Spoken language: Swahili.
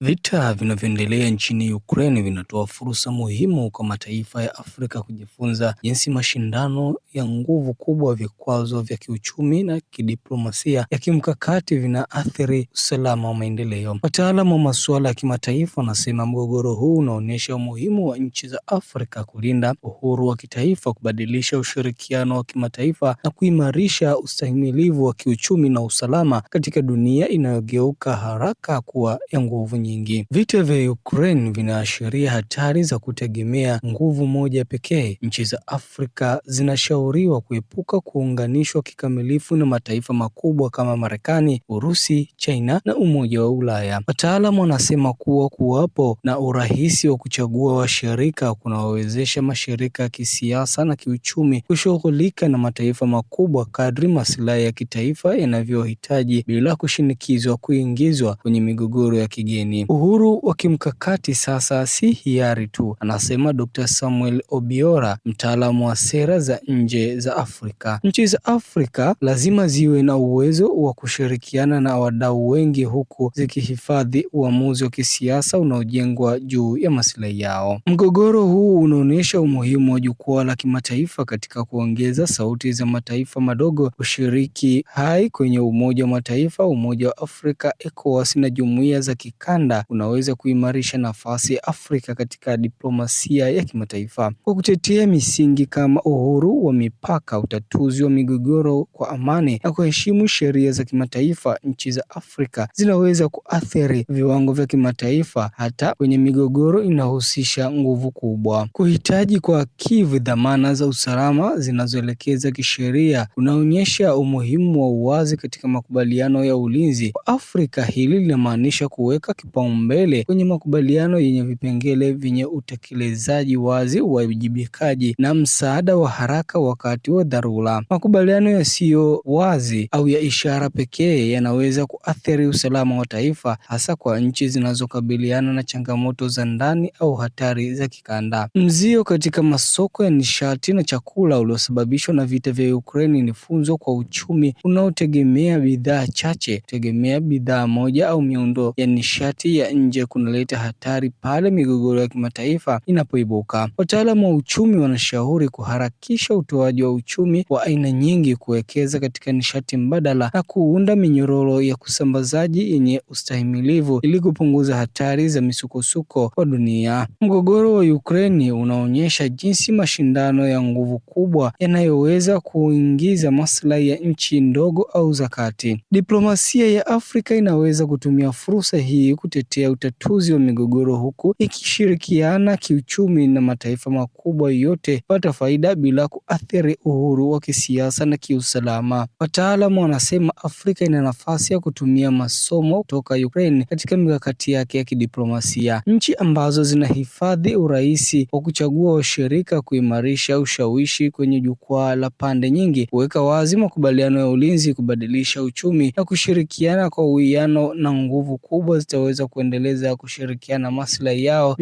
Vita vinavyoendelea nchini Ukraine vinatoa fursa muhimu kwa mataifa ya Afrika kujifunza jinsi mashindano ya nguvu kubwa, vikwazo vya kiuchumi na kidiplomasia ya kimkakati vinaathiri usalama wa maendeleo. Wataalamu wa masuala ya kimataifa wanasema mgogoro huu unaonyesha umuhimu wa nchi za Afrika kulinda uhuru wa kitaifa, kubadilisha ushirikiano wa kimataifa na kuimarisha ustahimilivu wa kiuchumi na usalama katika dunia inayogeuka haraka kuwa ya nguvu nyingi. Vita vya Ukraine vinaashiria hatari za kutegemea nguvu moja pekee. Nchi za Afrika zinashauriwa kuepuka kuunganishwa kikamilifu na mataifa makubwa kama Marekani, Urusi, China na Umoja wa Ulaya. Wataalamu wanasema kuwapo na urahisi wa kuchagua washirika kunawawezesha mashirika ya kisiasa na kiuchumi kushughulika na mataifa makubwa kadri maslahi ya kitaifa yanavyohitaji bila kushinikizwa kuingizwa kwenye migogoro ya kigeni. Uhuru wa kimkakati sasa si hiari tu, anasema Dr. Samuel Obiora, mtaalamu wa sera za nje za Afrika. Nchi za Afrika lazima ziwe na uwezo wa kushirikiana na wadau wengi huku zikihifadhi uamuzi wa kisiasa unaojengwa juu ya maslahi yao. Mgogoro huu unaonyesha umuhimu wa jukwaa la kimataifa katika kuongeza sauti za mataifa madogo. Ushiriki hai kwenye Umoja wa Mataifa, Umoja wa Afrika, ECOWAS na jumuiya za kikanda unaweza kuimarisha nafasi ya Afrika katika diplomasia ya kimataifa. Kwa kutetea misingi kama uhuru wa mipaka, utatuzi wa migogoro kwa amani na kuheshimu sheria za kimataifa, nchi za Afrika zinaweza kuathiri viwango vya kimataifa hata kwenye migogoro inahusisha nguvu kubwa. Kuhitaji kwa Kiev dhamana za usalama zinazoelekeza kisheria unaonyesha umuhimu wa uwazi katika makubaliano ya ulinzi. Kwa Afrika hili linamaanisha kuweka kipaumbele kwenye makubaliano yenye vipengele vyenye utekelezaji wazi, uwajibikaji na msaada wa haraka wakati wa dharura. Makubaliano yasiyo wazi au ya ishara pekee yanaweza kuathiri usalama wa taifa, hasa kwa nchi zinazokabiliana na changamoto za ndani au hatari za kikanda. Mzio katika masoko ya nishati na chakula uliosababishwa na vita vya Ukraine ni funzo kwa uchumi unaotegemea bidhaa chache. Tegemea bidhaa moja au miundo ya nishati ya nje kunaleta hatari pale migogoro ya kimataifa inapoibuka. Wataalamu wa uchumi wanashauri kuharakisha utoaji wa uchumi wa aina nyingi, kuwekeza katika nishati mbadala na kuunda minyororo ya kusambazaji yenye ustahimilivu ili kupunguza hatari za misukosuko wa dunia. Mgogoro wa Ukraine unaonyesha jinsi mashindano ya nguvu kubwa yanayoweza kuingiza maslahi ya nchi ndogo au za kati. Diplomasia ya Afrika inaweza kutumia fursa hii kutetea utatuzi wa migogoro huku ikishirikiana kiuchumi na mataifa makubwa yote pata faida bila kuathiri uhuru wa kisiasa na kiusalama. Wataalamu wanasema Afrika ina nafasi ya kutumia masomo kutoka Ukraine katika mikakati yake ya kidiplomasia. Nchi ambazo zinahifadhi urahisi wa kuchagua washirika, kuimarisha ushawishi kwenye jukwaa la pande nyingi, kuweka wazi makubaliano ya ulinzi, kubadilisha uchumi na kushirikiana kwa uwiano na nguvu kubwa zitaweza kuendeleza kushirikiana maslahi yao